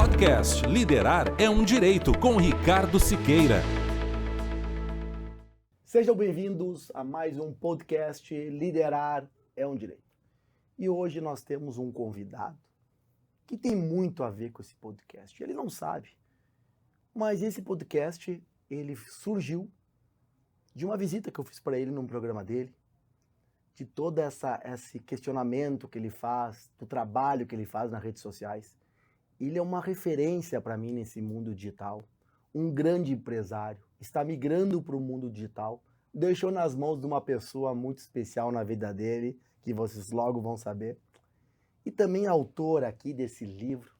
Podcast Liderar é um Direito, com Ricardo Siqueira. Sejam bem-vindos a mais um podcast Liderar é um Direito. E hoje nós temos um convidado que tem muito a ver com esse podcast. Ele não sabe, mas esse podcast ele surgiu de uma visita que eu fiz para ele num programa dele, de todo esse questionamento que ele faz, do trabalho que ele faz nas redes sociais. Ele é uma referência para mim nesse mundo digital, um grande empresário, está migrando para o mundo digital, deixou nas mãos de uma pessoa muito especial na vida dele, que vocês logo vão saber, e também autor aqui desse livro,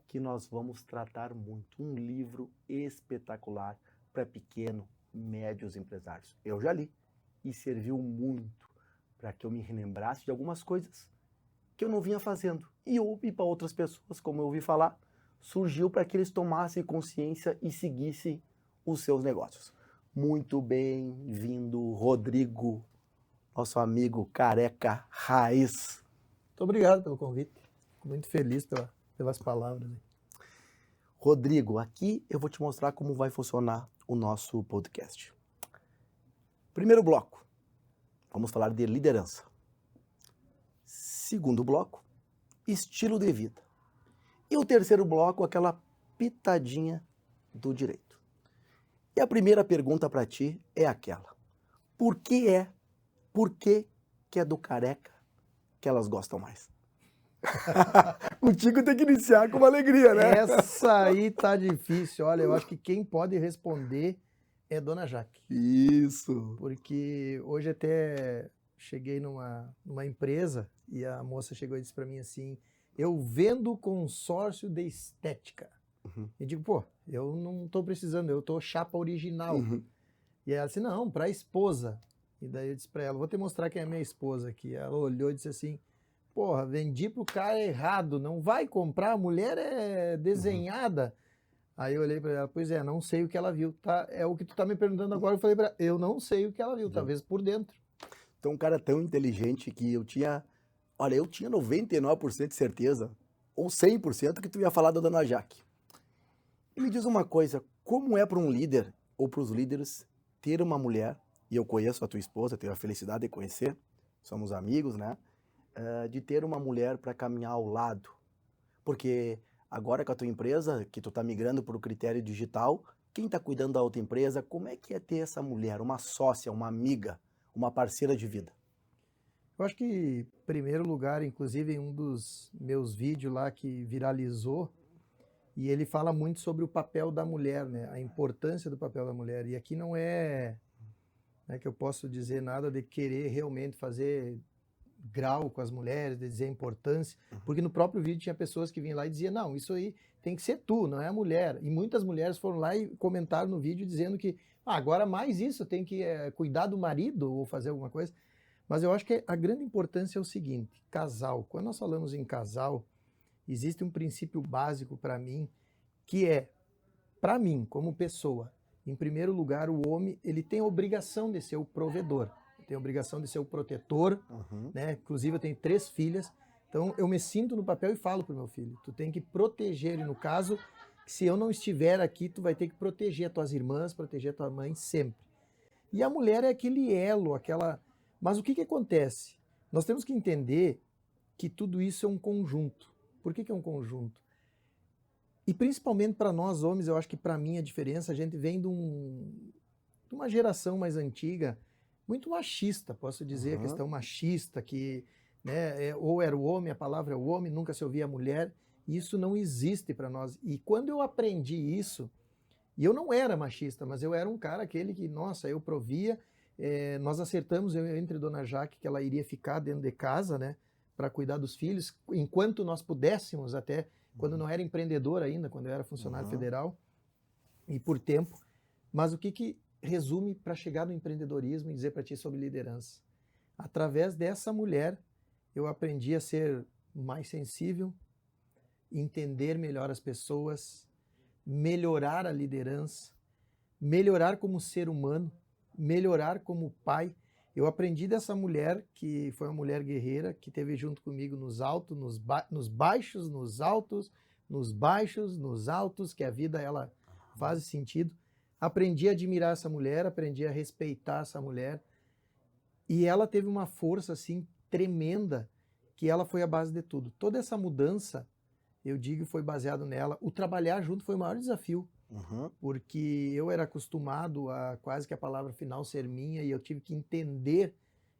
que nós vamos tratar muito, um livro espetacular para pequeno, médios empresários. Eu já li e serviu muito para que eu me relembrasse de algumas coisas que eu não vinha fazendo. E para outras pessoas, como eu ouvi falar, surgiu para que eles tomassem consciência e seguissem os seus negócios. Muito bem-vindo, Rodrigo, nosso amigo careca raiz. Muito obrigado pelo convite. Fico muito feliz pelas palavras. Rodrigo, aqui eu vou te mostrar como vai funcionar o nosso podcast. Primeiro bloco, vamos falar de liderança. Segundo bloco, estilo de vida. E o terceiro bloco, aquela pitadinha do direito. E a primeira pergunta para ti é aquela: por que é do careca que elas gostam mais? Contigo tem que iniciar com uma alegria, né? Essa aí tá difícil. Olha, eu acho que quem pode responder é Dona Jaque. Isso. Porque hoje até cheguei numa empresa e a moça chegou e disse para mim assim: eu vendo consórcio de estética. Uhum. E digo, pô, eu não tô precisando, eu tô chapa original. Uhum. E ela disse, não, pra esposa. E daí eu disse pra ela, vou te mostrar quem é minha esposa aqui. Ela olhou e disse assim, porra, vendi pro cara errado, não vai comprar, a mulher é desenhada. Aí eu olhei pra ela, pois é, não sei o que ela viu, tá? É o que tu tá me perguntando agora, eu falei pra ela, eu não sei o que ela viu, talvez por dentro. Então, um cara tão inteligente que eu tinha 99% de certeza, ou 100% que tu ia falar da Dona Jaque. E me diz uma coisa, como é para um líder, ou para os líderes, ter uma mulher, e eu conheço a tua esposa, tenho a felicidade de conhecer, somos amigos, né? De ter uma mulher para caminhar ao lado. Porque agora com a tua empresa, que tu tá migrando para o critério digital, quem tá cuidando da outra empresa, como é que é ter essa mulher, uma sócia, uma amiga, uma parceira de vida? Eu acho que, em primeiro lugar, inclusive em um dos meus vídeos lá que viralizou, e ele fala muito sobre o papel da mulher, né? A importância do papel da mulher. E aqui não é que eu posso dizer nada de querer realmente fazer grau com as mulheres, de dizer a importância, porque no próprio vídeo tinha pessoas que vinham lá e diziam, não, isso aí tem que ser tu, não é a mulher. E muitas mulheres foram lá e comentaram no vídeo dizendo que agora mais isso, tem que cuidar do marido ou fazer alguma coisa. Mas eu acho que a grande importância é o seguinte, casal. Quando nós falamos em casal, existe um princípio básico para mim, que é, para mim, como pessoa, em primeiro lugar, o homem ele tem a obrigação de ser o provedor, tem a obrigação de ser o protetor, né? Inclusive eu tenho 3 filhas, então eu me sinto no papel e falo pro meu filho, tu tem que proteger, e no caso, se eu não estiver aqui, tu vai ter que proteger as tuas irmãs, proteger a tua mãe sempre. E a mulher é aquele elo, aquela... Mas o que acontece? Nós temos que entender que tudo isso é um conjunto. Por que é um conjunto? E principalmente para nós homens, eu acho que para mim a diferença, a gente vem de uma geração mais antiga, muito machista, posso dizer, a questão machista, que né, ou era o homem, a palavra é o homem, nunca se ouvia a mulher, e isso não existe para nós. E quando eu aprendi isso, e eu não era machista, mas eu era um cara aquele que, nossa, eu provia, nós acertamos entre Dona Jaque que ela iria ficar dentro de casa, né, para cuidar dos filhos, enquanto nós pudéssemos, até quando não era empreendedor ainda, quando eu era funcionário federal, e por tempo. Mas o que resume para chegar no empreendedorismo e dizer para ti sobre liderança? Através dessa mulher, eu aprendi a ser mais sensível, entender melhor as pessoas, melhorar a liderança, melhorar como ser humano, melhorar como pai. Eu aprendi dessa mulher, que foi uma mulher guerreira, que esteve junto comigo nos altos, nos baixos, nos altos, nos baixos, nos altos, que a vida ela faz sentido. Aprendi a admirar essa mulher, aprendi a respeitar essa mulher. E ela teve uma força assim tremenda, que ela foi a base de tudo. Toda essa mudança, eu digo, foi baseado nela. O trabalhar junto foi o maior desafio, porque eu era acostumado a quase que a palavra final ser minha e eu tive que entender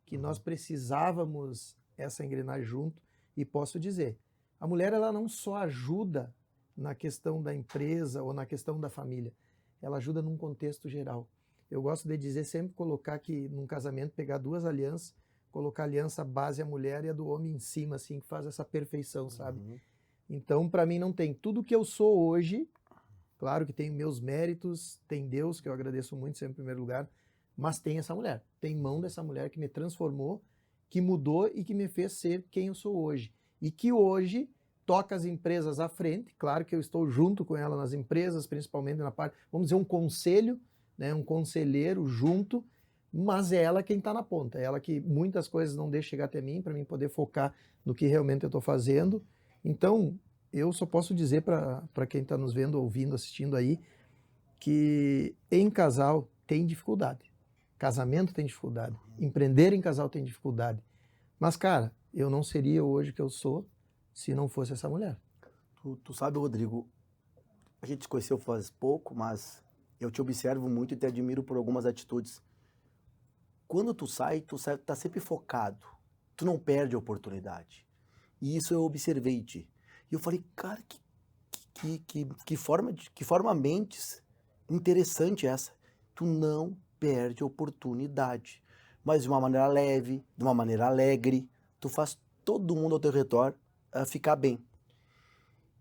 que nós precisávamos essa engrenagem junto. E posso dizer, a mulher ela não só ajuda na questão da empresa ou na questão da família, ela ajuda num contexto geral. Eu gosto de dizer, sempre colocar que num casamento, pegar duas alianças, colocar a aliança base a mulher e a do homem em cima, assim, que faz essa perfeição, sabe? Então, para mim, não tem tudo que eu sou hoje, claro que tem meus méritos, tem Deus, que eu agradeço muito sempre em primeiro lugar, mas tem essa mulher, tem mão dessa mulher que me transformou, que mudou e que me fez ser quem eu sou hoje. E que hoje toca as empresas à frente, claro que eu estou junto com ela nas empresas, principalmente na parte, vamos dizer, um conselho, né, um conselheiro junto, mas é ela quem está na ponta, é ela que muitas coisas não deixa chegar até mim, para mim poder focar no que realmente eu estou fazendo. Então, eu só posso dizer para quem está nos vendo, ouvindo, assistindo aí, que em casal tem dificuldade, casamento tem dificuldade, empreender em casal tem dificuldade, mas cara, eu não seria hoje o que eu sou se não fosse essa mulher. Tu sabe, Rodrigo, a gente se conheceu faz pouco, mas eu te observo muito e te admiro por algumas atitudes. Quando tu sai, tá sempre focado. Tu não perde a oportunidade. E isso eu observei em ti. E eu falei, cara, que forma mentes interessante essa. Tu não perde a oportunidade. Mas de uma maneira leve, de uma maneira alegre, tu faz todo mundo ao teu redor ficar bem.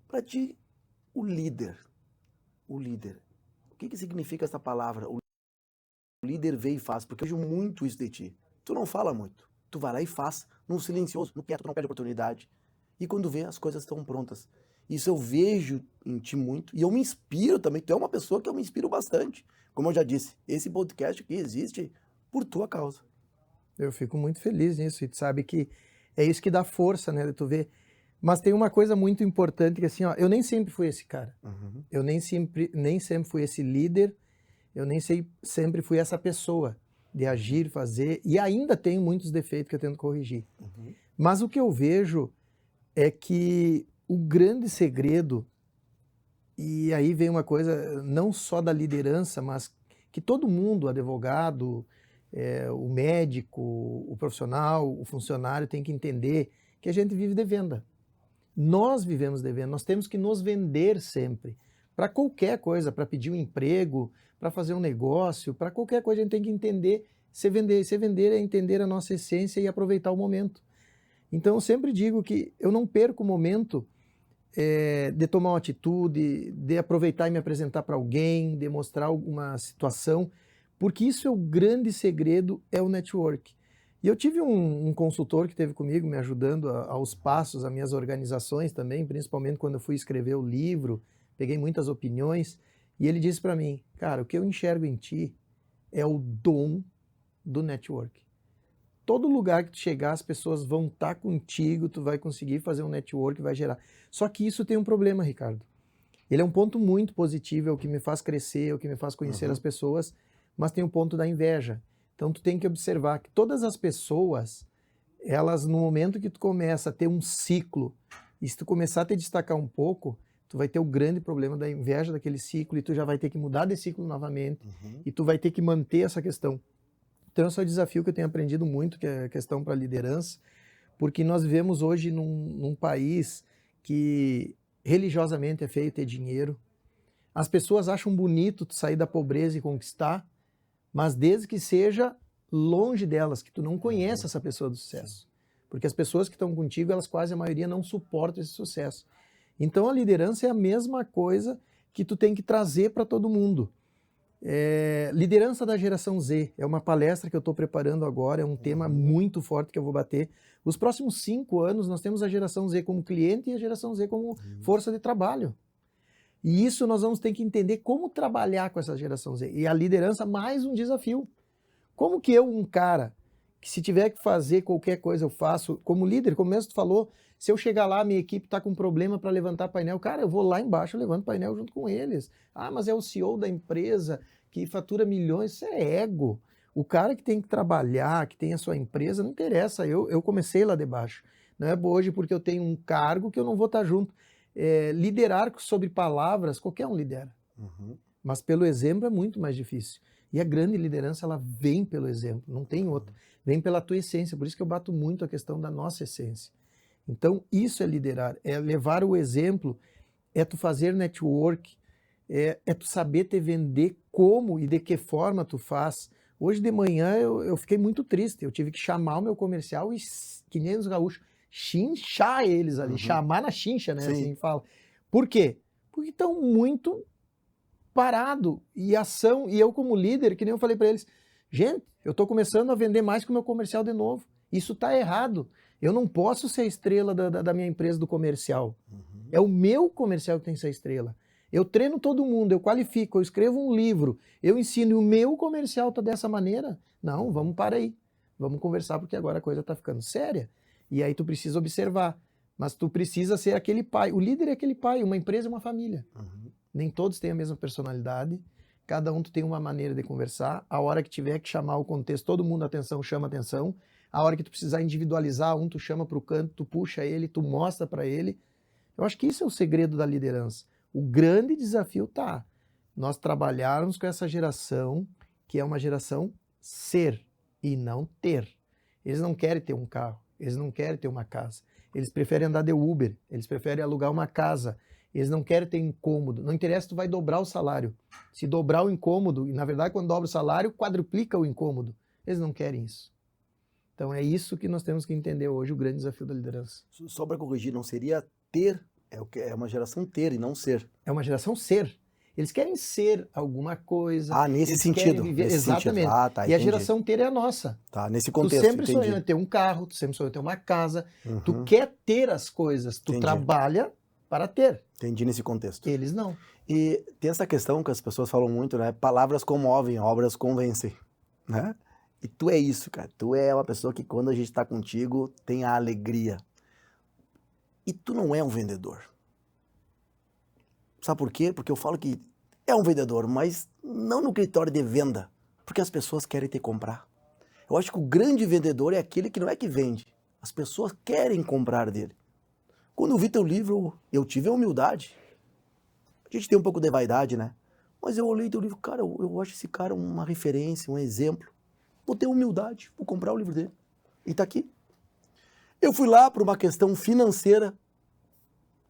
Para ti, o líder, o que significa essa palavra? O líder vê e faz, porque eu vejo muito isso de ti. Tu não fala muito, tu vai lá e faz, no silencioso, no quieto, tu não perde oportunidade. E quando vê, as coisas estão prontas. Isso eu vejo em ti muito, e eu me inspiro também, tu é uma pessoa que eu me inspiro bastante. Como eu já disse, esse podcast aqui existe por tua causa. Eu fico muito feliz nisso, e tu sabe que é isso que dá força, né, de tu ver. Mas tem uma coisa muito importante, que assim, ó, eu nem sempre fui esse cara. Eu nem sempre fui esse líder, eu nem sempre fui essa pessoa de agir, fazer, e ainda tenho muitos defeitos que eu tento corrigir. Mas o que eu vejo é que o grande segredo, e aí vem uma coisa não só da liderança, mas que todo mundo, advogado, o médico, o profissional, o funcionário tem que entender que a gente vive de venda. Nós vivemos de venda, nós temos que nos vender sempre. Para qualquer coisa, para pedir um emprego, para fazer um negócio, para qualquer coisa a gente tem que entender, se vender. Se vender é entender a nossa essência e aproveitar o momento. Então eu sempre digo que eu não perco o momento de tomar uma atitude, de aproveitar e me apresentar para alguém, de mostrar alguma situação, porque isso é o grande segredo, é o network. E eu tive um consultor que esteve comigo, me ajudando aos passos, as minhas organizações também, principalmente quando eu fui escrever o livro, peguei muitas opiniões, e ele disse para mim, cara, o que eu enxergo em ti é o dom do network. Todo lugar que tu chegar, as pessoas vão estar contigo, tu vai conseguir fazer um network, vai gerar. Só que isso tem um problema, Ricardo. Ele é um ponto muito positivo, é o que me faz crescer, é o que me faz conhecer as pessoas, mas tem o ponto da inveja. Então tu tem que observar que todas as pessoas, elas no momento que tu começa a ter um ciclo, e se tu começar a te destacar um pouco, tu vai ter o grande problema da inveja daquele ciclo e tu já vai ter que mudar de ciclo novamente e tu vai ter que manter essa questão. Então esse é o desafio que eu tenho aprendido muito, que é a questão para a liderança, porque nós vivemos hoje num país que religiosamente é feio ter dinheiro. As pessoas acham bonito tu sair da pobreza e conquistar, mas desde que seja longe delas, que tu não conheça essa pessoa do sucesso. Porque as pessoas que estão contigo, elas quase a maioria não suportam esse sucesso. Então a liderança é a mesma coisa que tu tem que trazer para todo mundo. Liderança da geração Z, é uma palestra que eu estou preparando agora, é um tema muito forte que eu vou bater. Os próximos 5 anos nós temos a geração Z como cliente e a geração Z como força de trabalho. E isso nós vamos ter que entender como trabalhar com essa geração Z. E a liderança, mais um desafio. Como que eu, um cara que se tiver que fazer qualquer coisa eu faço. Como líder, como mesmo tu falou, se eu chegar lá, minha equipe está com problema para levantar painel, cara, eu vou lá embaixo, eu levanto painel junto com eles. Ah, mas é o CEO da empresa que fatura milhões, isso é ego. O cara que tem que trabalhar, que tem a sua empresa, não interessa, eu comecei lá de baixo. Não é hoje porque eu tenho um cargo que eu não vou estar junto. Liderar sobre palavras, qualquer um lidera. Mas pelo exemplo é muito mais difícil. E a grande liderança, ela vem pelo exemplo, não tem outra. Vem pela tua essência, por isso que eu bato muito a questão da nossa essência. Então, isso é liderar, é levar o exemplo, é tu fazer network, é tu saber te vender como e de que forma tu faz. Hoje de manhã eu fiquei muito triste, eu tive que chamar o meu comercial e, que nem os gaúchos, chinchar eles ali, chamar na chincha, né, assim fala. Por quê? Porque estão muito parado e ação, e eu como líder, que nem eu falei para eles, gente, eu estou começando a vender mais que o meu comercial de novo, isso está errado, eu não posso ser a estrela da minha empresa do comercial, é o meu comercial que tem que ser a estrela, eu treino todo mundo, eu qualifico, eu escrevo um livro, eu ensino e o meu comercial está dessa maneira, não, vamos para aí, vamos conversar porque agora a coisa está ficando séria, e aí tu precisa observar, mas tu precisa ser aquele pai, o líder é aquele pai, uma empresa é uma família. Nem todos têm a mesma personalidade, cada um tem uma maneira de conversar, a hora que tiver que chamar o contexto, todo mundo atenção, chama atenção, a hora que tu precisar individualizar, tu chama para o canto, tu puxa ele, tu mostra para ele. Eu acho que isso é o segredo da liderança. O grande desafio tá, nós trabalharmos com essa geração, que é uma geração ser e não ter. Eles não querem ter um carro, eles não querem ter uma casa, eles preferem andar de Uber, eles preferem alugar uma casa, eles não querem ter incômodo. Não interessa se tu vai dobrar o salário. Se dobrar o incômodo, e na verdade quando dobra o salário, quadruplica o incômodo. Eles não querem isso. Então é isso que nós temos que entender hoje, o grande desafio da liderança. Só para corrigir, não seria ter, é uma geração ter e não ser. É uma geração ser. Eles querem ser alguma coisa. Ah, nesse eles sentido. Viver, nesse exatamente. Sentido. Ah, tá, e a entendi. geração ter é a nossa. Tá, nesse contexto, tu sempre entendi. sonhou em ter um carro, tu sempre sonhou em ter uma casa, tu quer ter as coisas, tu trabalha para ter. Entendi nesse contexto. Eles não. E tem essa questão que as pessoas falam muito, né? Palavras comovem, obras convencem, né? E tu é isso, cara. Tu é uma pessoa que quando a gente tá contigo, tem a alegria. E tu não é um vendedor. Sabe por quê? Porque eu falo que é um vendedor, mas não no critério de venda, porque as pessoas querem te comprar. Eu acho que o grande vendedor é aquele que não é que vende. As pessoas querem comprar dele. Quando eu vi teu livro, eu tive a humildade. A gente tem um pouco de vaidade, né? Mas eu olhei teu livro, cara, eu acho esse cara uma referência, um exemplo. Vou ter humildade, vou comprar o livro dele. E tá aqui. Eu fui lá por uma questão financeira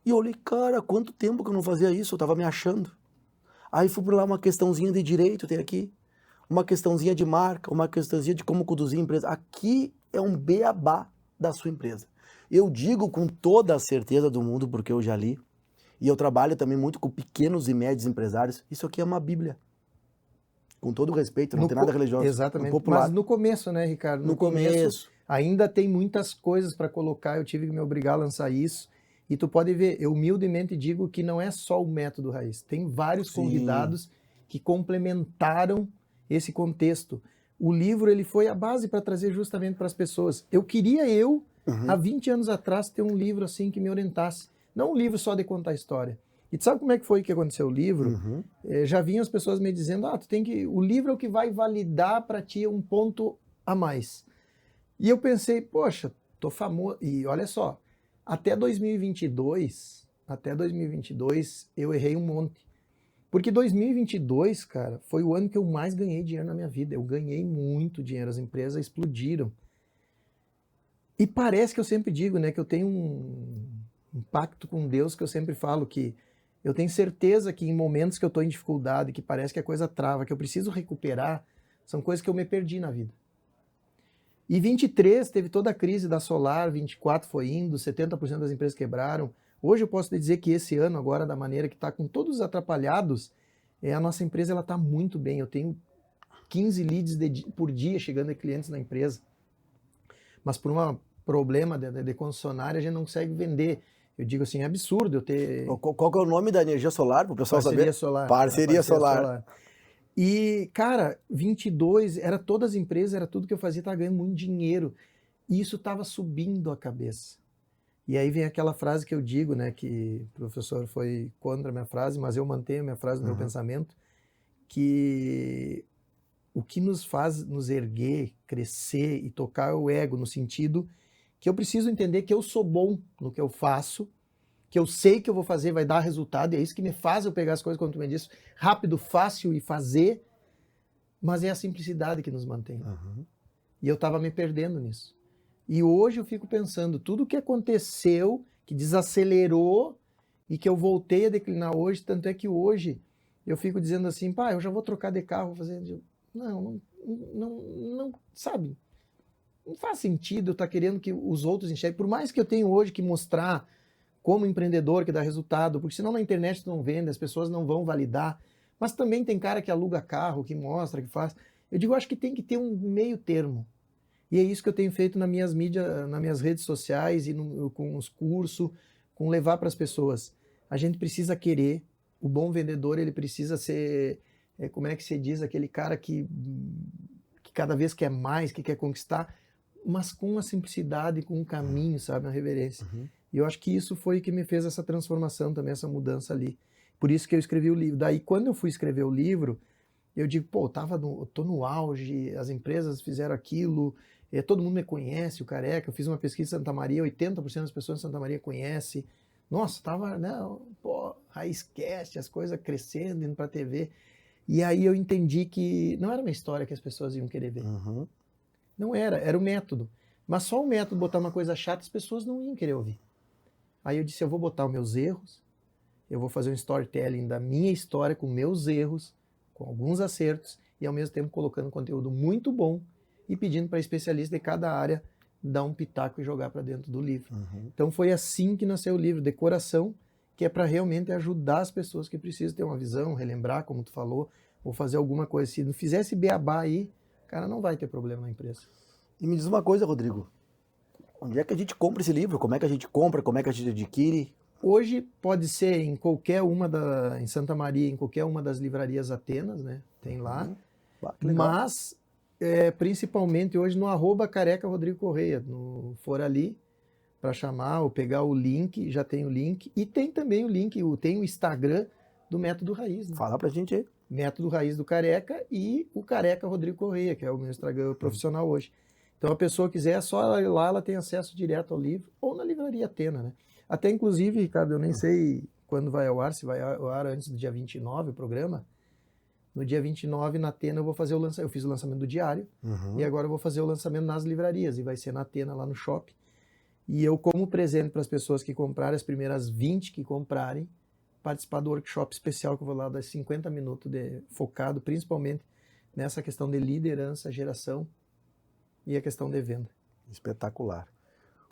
e olhei, cara, quanto tempo que eu não fazia isso, eu tava me achando. Aí fui por lá uma questãozinha de direito, tem aqui. Uma questãozinha de marca, uma questãozinha de como conduzir a empresa. Aqui é um beabá da sua empresa. Eu digo com toda a certeza do mundo, porque eu já li, e eu trabalho também muito com pequenos e médios empresários, isso aqui é uma bíblia. Com todo o respeito, não tem nada religioso. Exatamente, popular. mas no começo, né, Ricardo? No começo. Ainda tem muitas coisas para colocar, eu tive que me obrigar a lançar isso, e tu pode ver, eu humildemente digo que não é só o método raiz, tem vários convidados que complementaram esse contexto. O livro ele foi a base para trazer justamente para as pessoas. Eu queria há 20 anos atrás, ter um livro assim que me orientasse. Não um livro só de contar a história. E tu sabe como é que foi que aconteceu o livro? Já vinham as pessoas me dizendo, o livro é o que vai validar para ti um ponto a mais. E eu pensei, poxa, tô famoso. E olha só, até 2022, eu errei um monte. Porque 2022, cara, foi o ano que eu mais ganhei dinheiro na minha vida. Eu ganhei muito dinheiro, as empresas explodiram. E parece que eu sempre digo, né, que eu tenho um pacto com Deus, que eu sempre falo que eu tenho certeza que em momentos que eu estou em dificuldade, que parece que a coisa trava, que eu preciso recuperar, são coisas que eu me perdi na vida. E 23 teve toda a crise da Solar, 24 foi indo, 70% das empresas quebraram. Hoje eu posso te dizer que esse ano, agora, da maneira que está com todos os atrapalhados, a nossa empresa está muito bem. Eu tenho 15 leads por dia chegando a clientes na empresa. Mas por um problema de concessionária, a gente não consegue vender. Eu digo assim, é absurdo eu ter... Qual que é o nome da energia solar, para o pessoal saber? Solar. Parceria solar. E, cara, 22, era todas as empresas, era tudo que eu fazia, estava ganhando muito dinheiro. E isso estava subindo a cabeça. E aí vem aquela frase que eu digo, né, que o professor foi contra a minha frase, mas eu mantenho a minha frase no meu pensamento, que o que nos faz nos erguer, crescer e tocar é o ego, no sentido que eu preciso entender que eu sou bom no que eu faço, que eu sei que eu vou fazer, vai dar resultado, e é isso que me faz eu pegar as coisas, como tu me disse, rápido, fácil e fazer, mas é a simplicidade que nos mantém. E eu estava me perdendo nisso. E hoje eu fico pensando, tudo que aconteceu, que desacelerou e que eu voltei a declinar hoje, tanto é que hoje eu fico dizendo assim, pá, eu já vou trocar de carro, vou fazer... Não, sabe? Não faz sentido eu estar querendo que os outros enxerguem, por mais que eu tenha hoje que mostrar como empreendedor que dá resultado, porque senão na internet tu não vende, as pessoas não vão validar, mas também tem cara que aluga carro, que mostra, que faz. Eu digo, acho que tem que ter um meio termo. E é isso que eu tenho feito nas minhas mídias, nas minhas redes sociais e com os cursos, com levar para as pessoas. A gente precisa querer, o bom vendedor, ele precisa ser, como é que se diz, aquele cara que cada vez quer mais, que quer conquistar, mas com a simplicidade, com um caminho, sabe, uma reverência. E eu acho que isso foi que me fez essa transformação também, essa mudança ali. Por isso que eu escrevi o livro. Daí, quando eu fui escrever o livro, eu digo, pô, eu tô no auge, as empresas fizeram aquilo, todo mundo me conhece, o Careca. Eu fiz uma pesquisa em Santa Maria, 80% das pessoas em Santa Maria conhecem. Nossa, tava, né, pô, Raizcast, as coisas crescendo, indo pra TV. E aí eu entendi que não era uma história que as pessoas iam querer ver. Não era o método. Mas só o método, botar uma coisa chata, as pessoas não iam querer ouvir. Aí eu disse, eu vou botar os meus erros, eu vou fazer um storytelling da minha história com meus erros, com alguns acertos, e ao mesmo tempo colocando conteúdo muito bom e pedindo para especialistas de cada área dar um pitaco e jogar para dentro do livro. Então foi assim que nasceu o livro, Decoração, que é para realmente ajudar as pessoas que precisam ter uma visão, relembrar, como tu falou, ou fazer alguma coisa. Se não fizesse beabá aí, o cara não vai ter problema na empresa. E me diz uma coisa, Rodrigo, onde é que a gente compra esse livro? Como é que a gente compra? Como é que a gente adquire? Hoje pode ser em qualquer uma em Santa Maria, em qualquer uma das livrarias Atenas, né? Tem lá. Mas principalmente hoje no @Careca Rodrigo Correia, for ali para chamar ou pegar o link, já tem o link. E tem também o link, tem o Instagram do Método Raiz. Né? Fala pra gente aí. Método Raiz do Careca e o Careca Rodrigo Correia, que é o meu Instagram profissional hoje. Então a pessoa quiser, é só ela ir lá, ela tem acesso direto ao livro, ou na livraria Atena, né? Até inclusive, Ricardo, eu nem sei quando vai ao ar, se vai ao ar antes do dia 29 o programa. No dia 29, na Atena, eu fiz o lançamento do diário, e agora eu vou fazer o lançamento nas livrarias, e vai ser na Atena, lá no shopping. E eu, como presente para as pessoas que comprarem, as primeiras 20 que comprarem, participar do workshop especial que eu vou lá dar 50 minutos focado principalmente nessa questão de liderança, geração e a questão de venda. Espetacular.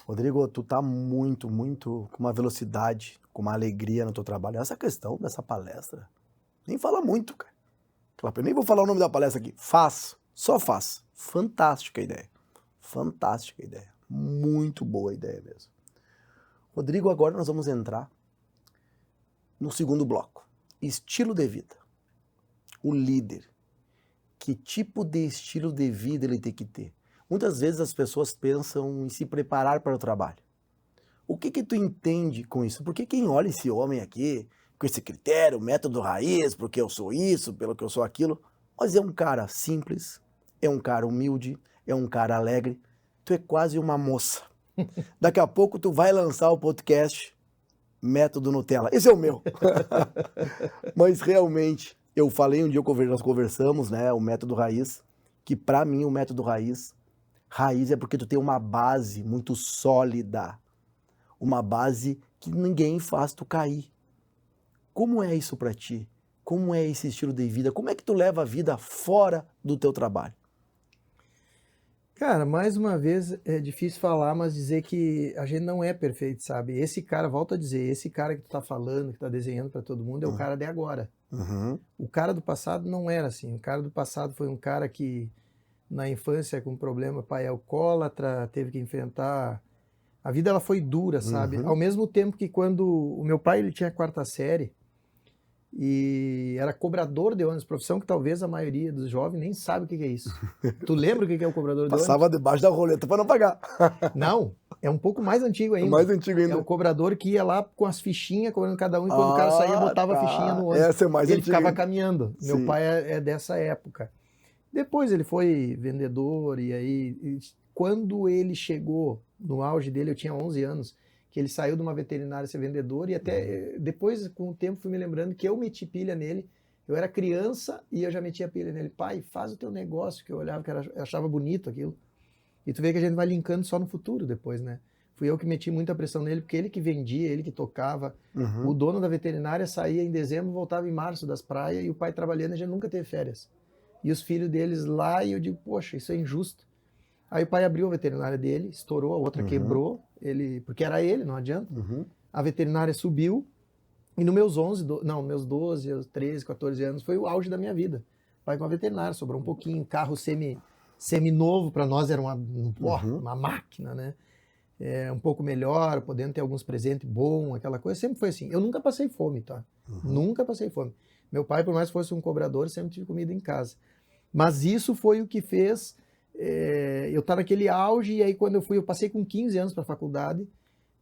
Rodrigo, tu tá muito com uma velocidade, com uma alegria no teu trabalho. Essa questão dessa palestra, nem fala muito, cara. Eu nem vou falar o nome da palestra aqui. Só faz. Fantástica ideia. Fantástica ideia. Muito boa ideia mesmo. Rodrigo, agora nós vamos entrar no segundo bloco. Estilo de vida. O líder. Que tipo de estilo de vida ele tem que ter? Muitas vezes as pessoas pensam em se preparar para o trabalho. O que tu entende com isso? Porque quem olha esse homem aqui, com esse critério, método raiz, porque eu sou isso, pelo que eu sou aquilo, mas é um cara simples, é um cara humilde, é um cara alegre. Tu é quase uma moça. Daqui a pouco tu vai lançar o podcast Método Nutella. Esse é o meu. Mas realmente, eu falei um dia, nós conversamos, né, o método raiz, que para mim o método raiz é porque tu tem uma base muito sólida, uma base que ninguém faz tu cair. Como é isso para ti? Como é esse estilo de vida? Como é que tu leva a vida fora do teu trabalho? Cara, mais uma vez, é difícil falar, mas dizer que a gente não é perfeito, sabe? Esse cara, volto a dizer, esse cara que tu tá falando, que tá desenhando para todo mundo, é o cara de agora. O cara do passado não era assim. O cara do passado foi um cara que, na infância, com problema, pai alcoólatra, teve que enfrentar... A vida, ela foi dura, sabe? Ao mesmo tempo que quando... O meu pai, ele tinha a 4ª série, e era cobrador de ônibus, profissão que talvez a maioria dos jovens nem sabe o que é isso. Tu lembra o que é o cobrador de ônibus? Passava debaixo da roleta para não pagar. Não, é um pouco mais antigo ainda. Mais antigo ainda. É o cobrador que ia lá com as fichinhas, cobrando cada um, e quando o cara saía, botava a fichinha no ônibus. Essa é mais e ele antiga. ficava caminhando. Sim. Meu pai é dessa época. Depois ele foi vendedor, e aí, quando ele chegou no auge dele, eu tinha 11 anos, que ele saiu de uma veterinária ser vendedor, e até depois, com o tempo, fui me lembrando que eu meti pilha nele. Eu era criança e eu já metia pilha nele. Pai, faz o teu negócio, que eu olhava, que eu achava bonito aquilo. E tu vê que a gente vai linkando só no futuro depois, né? Fui eu que meti muita pressão nele, porque ele que vendia, ele que tocava. O dono da veterinária saía em dezembro, voltava em março das praias, e o pai trabalhando, a gente nunca teve férias. E os filhos deles lá, e eu digo, poxa, isso é injusto. Aí o pai abriu a veterinária dele, estourou, a outra quebrou, porque era ele, não adianta. A veterinária subiu, e nos meus 12, 13, 14 anos, foi o auge da minha vida. Pai com a veterinária, sobrou um pouquinho, carro semi-novo, para nós era uma máquina, né? Um pouco melhor, podendo ter alguns presentes bons, aquela coisa, sempre foi assim. Eu nunca passei fome, tá? Nunca passei fome. Meu pai, por mais que fosse um cobrador, sempre tive comida em casa. Mas isso foi o que fez eu estar naquele auge, e aí quando eu passei com 15 anos para a faculdade,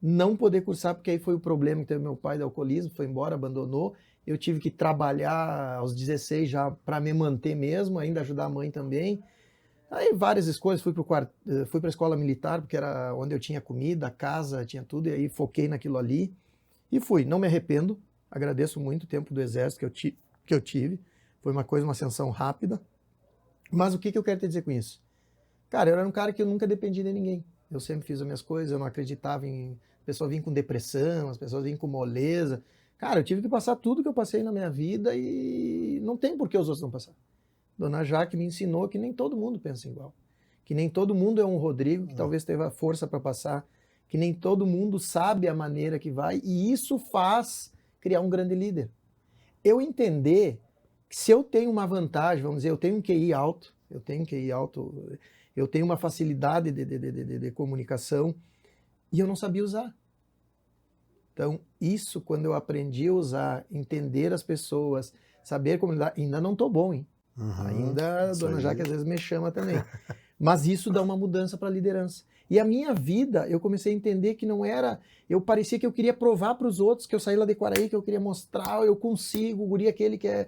não poder cursar, porque aí foi o problema que teve meu pai do alcoolismo, foi embora, abandonou. Eu tive que trabalhar aos 16 já para me manter mesmo, ainda ajudar a mãe também. Aí várias escolhas, fui para a escola militar, porque era onde eu tinha comida, casa, tinha tudo, e aí foquei naquilo ali. E fui, não me arrependo, agradeço muito o tempo do exército que eu tive. Foi uma ascensão rápida. Mas o que eu quero te dizer com isso? Cara, eu era um cara que eu nunca dependia de ninguém. Eu sempre fiz as minhas coisas, eu não acreditava em... As pessoas vinham com depressão, as pessoas vinham com moleza. Cara, eu tive que passar tudo que eu passei na minha vida e não tem por que os outros não passar. Dona Jaque me ensinou que nem todo mundo pensa igual. Que nem todo mundo é um Rodrigo, que talvez teve a força para passar. Que nem todo mundo sabe a maneira que vai. E isso faz criar um grande líder. Eu entender que se eu tenho uma vantagem, vamos dizer, eu tenho um QI alto, eu tenho uma facilidade de comunicação e eu não sabia usar. Então, isso quando eu aprendi a usar, entender as pessoas, saber como lidar, ainda não estou bom, hein? Ainda a Dona Jaque às vezes me chama também. Mas isso dá uma mudança para a liderança. E a minha vida, eu comecei a entender que não era... Eu parecia que eu queria provar para os outros que eu saí lá de Quaraí, que eu queria mostrar, eu consigo, o guri aquele que é...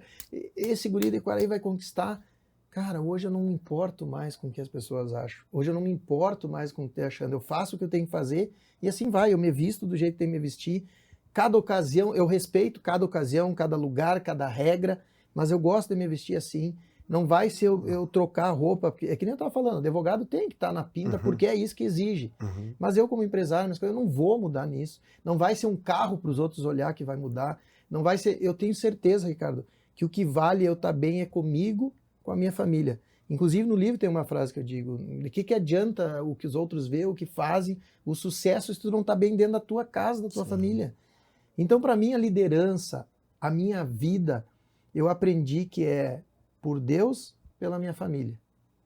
Esse guri de Quaraí vai conquistar. Cara, hoje eu não me importo mais com o que as pessoas acham. Hoje eu não me importo mais com o que estão achando. Eu faço o que eu tenho que fazer e assim vai. Eu me visto do jeito que tem que me vestir. Cada ocasião, eu respeito cada ocasião, cada lugar, cada regra, mas eu gosto de me vestir assim. Não vai ser eu trocar a roupa, porque é que nem eu estava falando, advogado tem que estar na pinta porque é isso que exige. Mas eu como empresário, eu não vou mudar nisso. Não vai ser um carro para os outros olhar que vai mudar. Não vai ser, eu tenho certeza, Ricardo, que o que vale eu estar bem é comigo, com a minha família. Inclusive no livro tem uma frase que eu digo, de que adianta o que os outros veem, o que fazem, o sucesso se tu não está bem dentro da tua casa, da tua família. Então para mim a liderança, a minha vida, eu aprendi que é por Deus, pela minha família,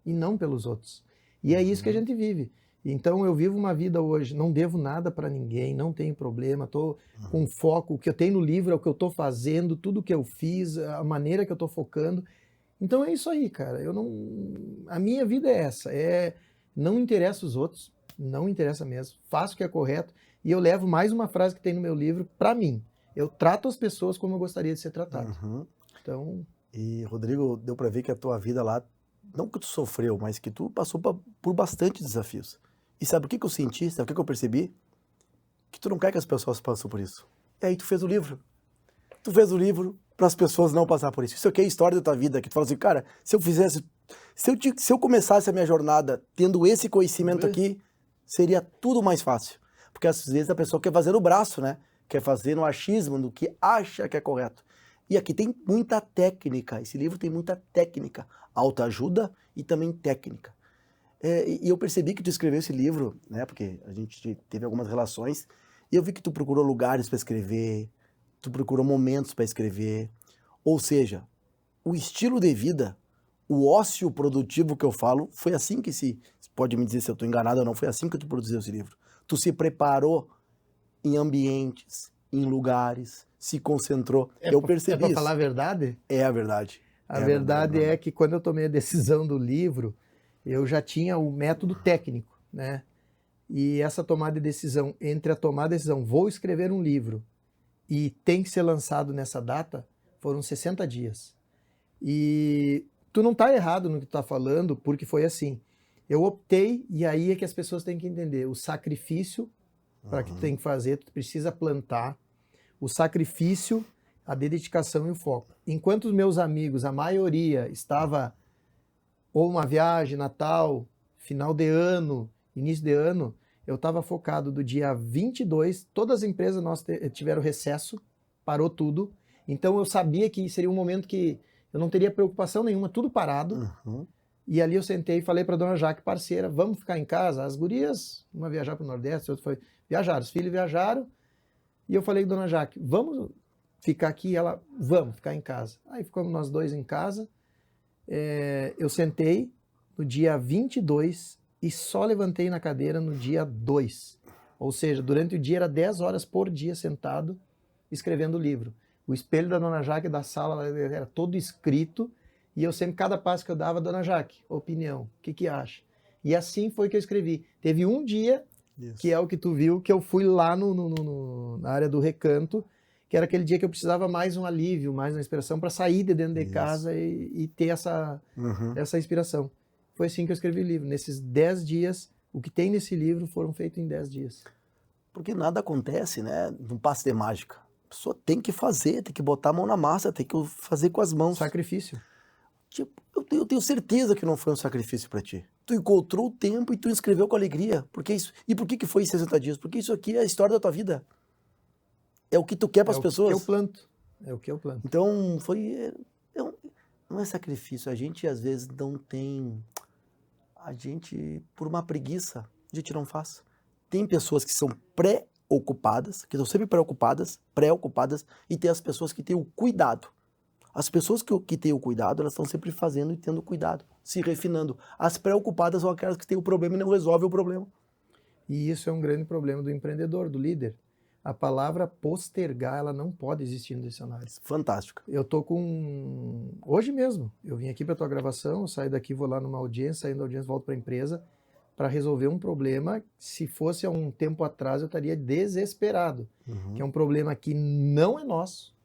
e não pelos outros. E é isso que a gente vive. Então eu vivo uma vida hoje, não devo nada para ninguém, não tenho problema, estou com foco, o que eu tenho no livro é o que eu estou fazendo, tudo que eu fiz, a maneira que eu estou focando. Então é isso aí, cara. A minha vida é essa, não interessa os outros, não interessa mesmo, faço o que é correto, e eu levo mais uma frase que tem no meu livro para mim. Eu trato as pessoas como eu gostaria de ser tratado. Então... E, Rodrigo, deu para ver que a tua vida lá, não que tu sofreu, mas que tu passou por bastante desafios. E sabe o que eu senti, sabe o que eu percebi? Que tu não quer que as pessoas passem por isso. E aí tu fez o livro. Tu fez o livro para as pessoas não passar por isso. Isso aqui é a história da tua vida, que tu fala assim, cara, se eu começasse a minha jornada tendo esse conhecimento aqui, seria tudo mais fácil. Porque às vezes a pessoa quer fazer no braço, né? Quer fazer no achismo, no que acha que é correto. E aqui tem muita técnica, esse livro tem muita técnica, autoajuda e também técnica. E eu percebi que tu escreveu esse livro, né, porque a gente teve algumas relações, e eu vi que tu procurou lugares para escrever, tu procurou momentos para escrever, ou seja, o estilo de vida, o ócio produtivo que eu falo, foi assim que pode me dizer se eu estou enganado ou não, foi assim que tu produziu esse livro. Tu se preparou em ambientes, em lugares, se concentrou. Eu percebi pra isso. falar a verdade? É a verdade. A verdade é que quando eu tomei a decisão do livro, eu já tinha o método técnico, né? E essa tomada de decisão, entre a tomada de decisão, vou escrever um livro e tem que ser lançado nessa data, foram 60 dias. E tu não tá errado no que tu tá falando, porque foi assim. Eu optei, e aí é que as pessoas têm que entender, o sacrifício para que tu tem que fazer, tu precisa plantar, o sacrifício, a dedicação e o foco. Enquanto os meus amigos, a maioria, estava ou uma viagem, Natal, final de ano, início de ano, eu estava focado do dia 22, todas as empresas nossas tiveram recesso, parou tudo, então eu sabia que seria um momento que eu não teria preocupação nenhuma, tudo parado, e ali eu sentei e falei para dona Jaque, parceira, vamos ficar em casa? As gurias, uma viajar para o Nordeste, outra foi viajar, os filhos viajaram, e eu falei, dona Jaque, vamos ficar aqui? Ela, vamos ficar em casa. Aí ficamos nós dois em casa, eu sentei no dia 22 e só levantei na cadeira no dia 2. Ou seja, durante o dia era 10 horas por dia sentado escrevendo o livro. O espelho da dona Jaque da sala era todo escrito e eu sempre, cada passo que eu dava, dona Jaque, opinião, o que acha? E assim foi que eu escrevi. Teve um dia, que é o que tu viu, que eu fui lá na área do recanto, que era aquele dia que eu precisava mais um alívio, mais uma inspiração para sair de dentro de casa e ter essa inspiração. Foi assim que eu escrevi o livro. Nesses 10 dias, o que tem nesse livro foram feitos em 10 dias. Porque nada acontece, né? Num passe de mágica. A pessoa tem que fazer, tem que botar a mão na massa, tem que fazer com as mãos. Sacrifício. Tipo, eu tenho certeza que não foi um sacrifício para ti. Tu encontrou o tempo e tu escreveu com alegria. Porque isso, e por que foi em 60 dias? Porque isso aqui é a história da tua vida. É o que tu quer para as pessoas. É o que eu planto. É o que eu planto. Então, não é sacrifício. A gente, às vezes, não tem... A gente, por uma preguiça, a gente não faz. Tem pessoas que são preocupadas, que estão sempre preocupadas, e tem as pessoas que têm o cuidado. As pessoas que têm o cuidado, elas estão sempre fazendo e tendo cuidado, se refinando. As preocupadas são aquelas que têm o problema e não resolvem o problema. E isso é um grande problema do empreendedor, do líder. A palavra postergar, ela não pode existir no dicionário. Fantástico. Eu tô com... Hoje mesmo, eu vim aqui para tua gravação, eu saio daqui, vou lá numa audiência, saindo da audiência, volto para a empresa para resolver um problema. Se fosse há um tempo atrás, eu estaria desesperado. Que é um problema que não é nosso,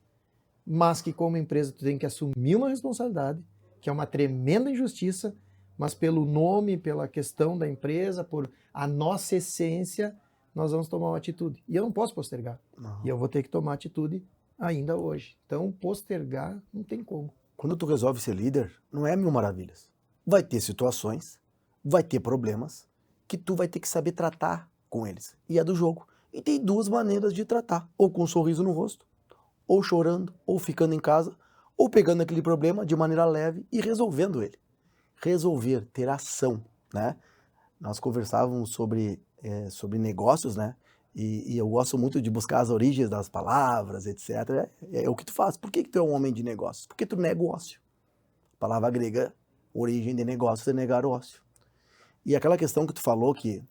mas que como empresa tu tem que assumir uma responsabilidade, que é uma tremenda injustiça, mas pelo nome, pela questão da empresa, por a nossa essência, nós vamos tomar uma atitude. E eu não posso postergar. E eu vou ter que tomar atitude ainda hoje. Então, postergar não tem como. Quando tu resolve ser líder, não é mil maravilhas. Vai ter situações, vai ter problemas, que tu vai ter que saber tratar com eles. E é do jogo. E tem duas maneiras de tratar. Ou com um sorriso no rosto, ou chorando, ou ficando em casa, ou pegando aquele problema de maneira leve e resolvendo ele. Resolver, ter ação, né? Nós conversávamos sobre negócios, né? E eu gosto muito de buscar as origens das palavras, etc. É o que tu faz. Por que tu é um homem de negócios? Porque tu nega o ócio. A palavra grega, origem de negócios, é negar o ócio. E aquela questão que tu falou que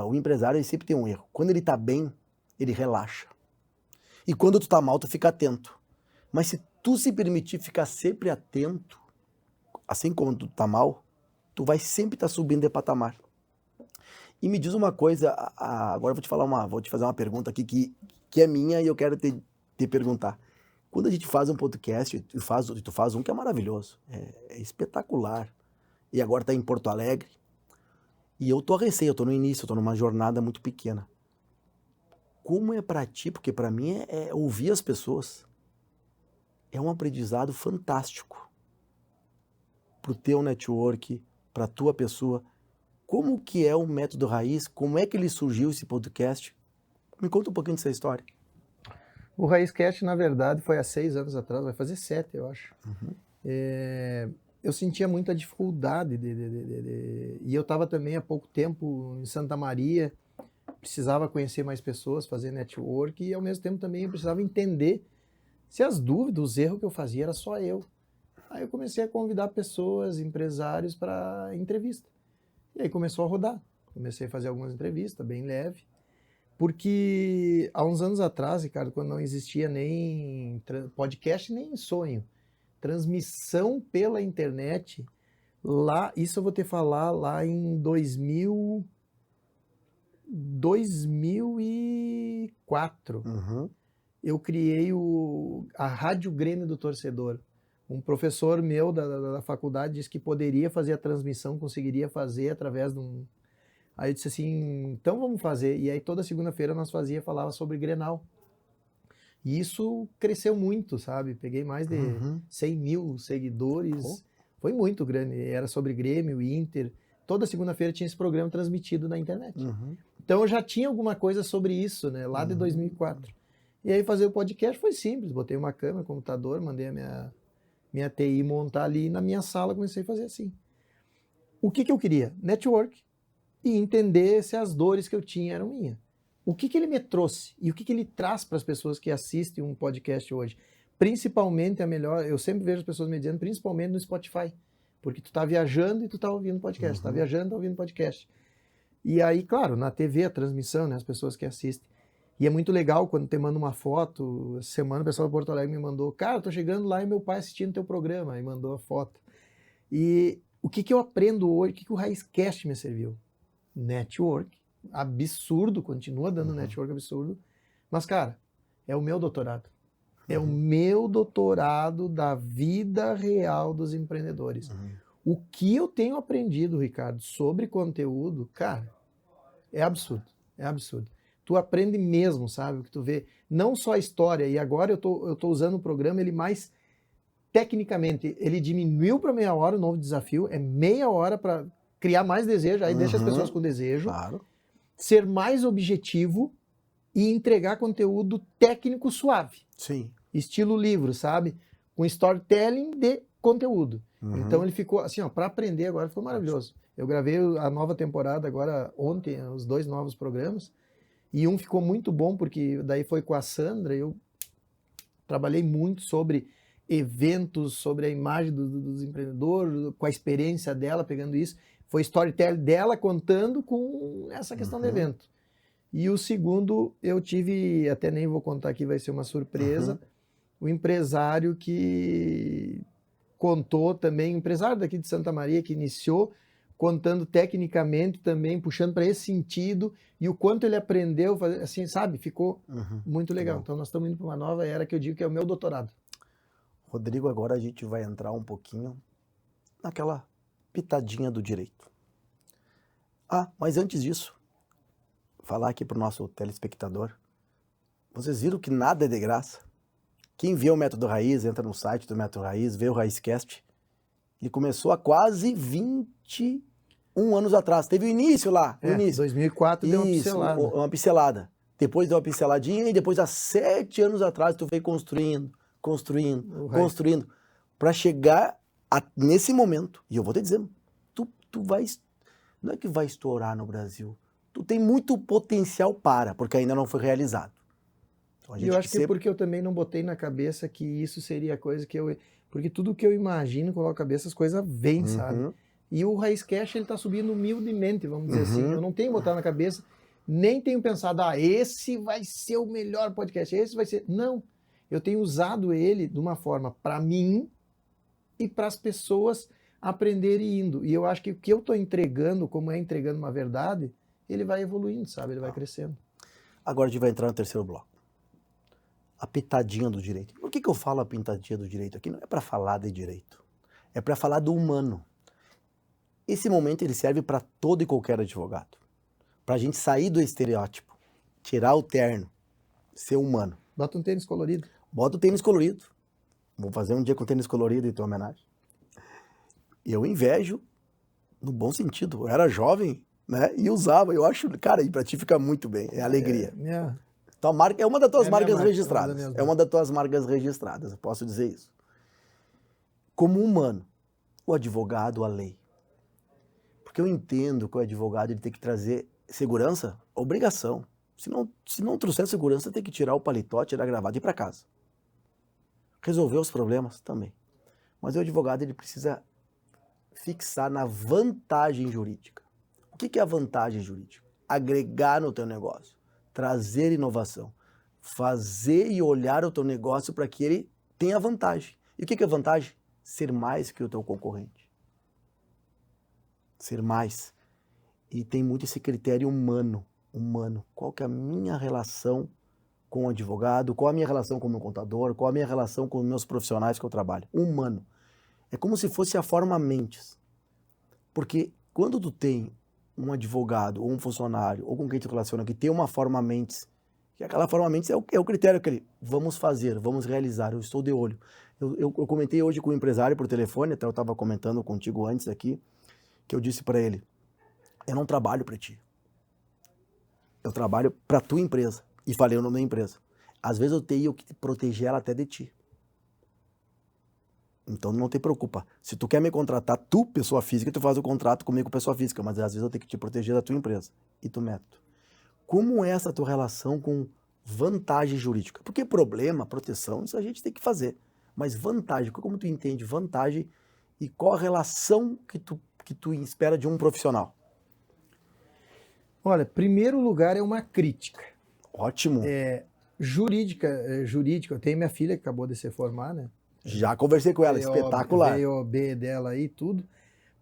o empresário ele sempre tem um erro. Quando ele tá bem, ele relaxa. E quando tu tá mal, tu fica atento. Mas se tu se permitir ficar sempre atento, assim como tu tá mal, tu vai sempre estar subindo de patamar. E me diz uma coisa, agora vou te fazer uma pergunta aqui que é minha e eu quero te perguntar. Quando a gente faz um podcast, tu faz um que é maravilhoso, é espetacular, e agora está em Porto Alegre, e eu tô eu tô no início, eu tô numa jornada muito pequena. Como é para ti? Porque para mim é ouvir as pessoas. É um aprendizado fantástico pro teu network, pra tua pessoa. Como que é o Método Raiz? Como é que ele surgiu, esse podcast? Me conta um pouquinho dessa história. O Raizcast, na verdade, foi há 6 anos atrás, vai fazer 7, eu acho. Eu sentia muita dificuldade e eu estava também há pouco tempo em Santa Maria, precisava conhecer mais pessoas, fazer network e ao mesmo tempo também eu precisava entender se as dúvidas, os erros que eu fazia era só eu. Aí eu comecei a convidar pessoas, empresários para entrevista. E aí começou a rodar. Comecei a fazer algumas entrevistas, bem leve. Porque há uns anos atrás, Ricardo, quando não existia nem podcast, nem sonho, transmissão pela internet, lá, isso eu vou te falar lá em 2004, eu criei a Rádio Grêmio do Torcedor. Um professor meu da faculdade disse que poderia fazer a transmissão, conseguiria fazer através de um... Aí eu disse assim, então vamos fazer. E aí toda segunda-feira nós falava sobre Grenal. E isso cresceu muito, sabe? Peguei mais de 100 mil seguidores. Foi muito grande. Era sobre Grêmio, Inter. Toda segunda-feira tinha esse programa transmitido na internet. Então eu já tinha alguma coisa sobre isso, né? Lá de 2004. E aí fazer o podcast foi simples. Botei uma câmera, computador, mandei a minha TI montar ali na minha sala, comecei a fazer assim. O que eu queria? Network. E entender se as dores que eu tinha eram minhas. O que ele me trouxe e o que ele traz para as pessoas que assistem um podcast hoje? Principalmente eu sempre vejo as pessoas me dizendo, principalmente no Spotify, porque tu tá viajando e tu tá ouvindo podcast, tá viajando e tá ouvindo podcast. E aí, claro, na TV a transmissão, né, as pessoas que assistem. E é muito legal quando te manda uma foto, essa semana o pessoal de Porto Alegre me mandou, cara, eu tô chegando lá e meu pai assistindo teu programa, e mandou a foto. E o que eu aprendo hoje, o que o Raizcast me serviu? Network, absurdo, continua dando network absurdo, mas cara, é o meu doutorado. É o meu doutorado da vida real dos empreendedores. O que eu tenho aprendido, Ricardo, sobre conteúdo, cara, é absurdo, é absurdo. Tu aprende mesmo, sabe, o que tu vê, não só a história, e agora eu tô usando o programa, ele mais tecnicamente, ele diminuiu para meia hora, o novo desafio, é meia hora para criar mais desejo, aí deixa as pessoas com desejo, ser mais objetivo e entregar conteúdo técnico suave. Sim. Estilo livro, sabe? Com storytelling de conteúdo. Então ele ficou, assim, ó, para aprender agora ficou maravilhoso. Eu gravei a nova temporada agora ontem, os 2 novos programas, e um ficou muito bom, porque daí foi com a Sandra, eu trabalhei muito sobre eventos, sobre a imagem dos empreendedores, com a experiência dela, pegando isso. Foi storytelling dela contando com essa questão do evento. E o segundo, eu tive, até nem vou contar aqui, vai ser uma surpresa, o empresário que contou também, empresário daqui de Santa Maria, que iniciou, contando tecnicamente também, puxando para esse sentido, e o quanto ele aprendeu, assim, sabe? Ficou muito legal. Então nós estamos indo para uma nova era que eu digo que é o meu doutorado. Rodrigo, agora a gente vai entrar um pouquinho naquela pitadinha do direito. Mas antes disso, falar aqui para o nosso telespectador, vocês viram que nada é de graça? Quem vê o Método Raiz, entra no site do Método Raiz, vê o Raizcast, ele começou há quase 21 anos atrás, teve o início lá, o início. 2004 deu uma pincelada. Uma pincelada. Depois deu uma pinceladinha e depois há 7 anos atrás tu veio construindo, para chegar nesse momento, e eu vou te dizer, tu vai, não é que vai estourar no Brasil, tu tem muito potencial porque ainda não foi realizado. Então, e eu acho que é porque eu também não botei na cabeça que isso seria a coisa que eu... Porque tudo que eu imagino, coloco na cabeça, as coisas vêm, sabe? E o Raizcast, ele tá subindo humildemente, vamos dizer assim. Eu não tenho botado na cabeça, nem tenho pensado, esse vai ser o melhor podcast, esse vai ser... Não, eu tenho usado ele de uma forma para mim e para as pessoas aprenderem indo. E eu acho que o que eu estou entregando, como é entregando uma verdade, ele vai evoluindo, sabe? Ele vai crescendo. Agora a gente vai entrar no terceiro bloco. A pitadinha do direito. Por que eu falo a pitadinha do direito aqui? Não é para falar de direito. É para falar do humano. Esse momento ele serve para todo e qualquer advogado. Para a gente sair do estereótipo, tirar o terno, ser humano. Bota um tênis colorido. Bota o tênis colorido. Vou fazer um dia com tênis colorido em tua homenagem. Eu invejo, no bom sentido. Eu era jovem, né? E usava. Eu acho, cara, e pra ti fica muito bem. É alegria. Tua marca é uma das tuas marcas registradas. É uma das tuas marcas registradas. Eu posso dizer isso. Como humano, o advogado, a lei. Porque eu entendo que o advogado ele tem que trazer segurança, obrigação. Se não trouxer segurança, tem que tirar o paletó, tirar a gravata e ir para casa. Resolver os problemas também. Mas o advogado ele precisa fixar na vantagem jurídica. O que é a vantagem jurídica? Agregar no teu negócio, trazer inovação, fazer e olhar o teu negócio para que ele tenha vantagem. E o que é vantagem? Ser mais que o teu concorrente. Ser mais. E tem muito esse critério humano. Qual que é a minha relação com o advogado? Qual a minha relação com o meu contador? Qual a minha relação com os meus profissionais que eu trabalho? Humano. É como se fosse a forma mentes. Porque quando tu tem um advogado ou um funcionário ou com quem te relaciona que tem uma forma mentes, que aquela forma mentes é o critério que ele, vamos fazer, vamos realizar, eu estou de olho. Eu comentei hoje com o empresário por telefone, até eu estava comentando contigo antes aqui, que eu disse para ele, eu não trabalho para ti. Eu trabalho para tua empresa. E falei o nome da empresa. Às vezes eu tenho que proteger ela até de ti. Então não te preocupa. Se tu quer me contratar, tu, pessoa física, tu faz o contrato comigo, pessoa física, mas às vezes eu tenho que te proteger da tua empresa. E tu método. Como é essa tua relação com vantagem jurídica? Porque problema, proteção, isso a gente tem que fazer. Mas vantagem, como tu entende vantagem e qual a relação que tu espera de um profissional? Olha, primeiro lugar é uma crítica. Ótimo. Jurídica, eu tenho minha filha que acabou de se formar, né? Já conversei com ela, espetacular. VOB dela aí, tudo.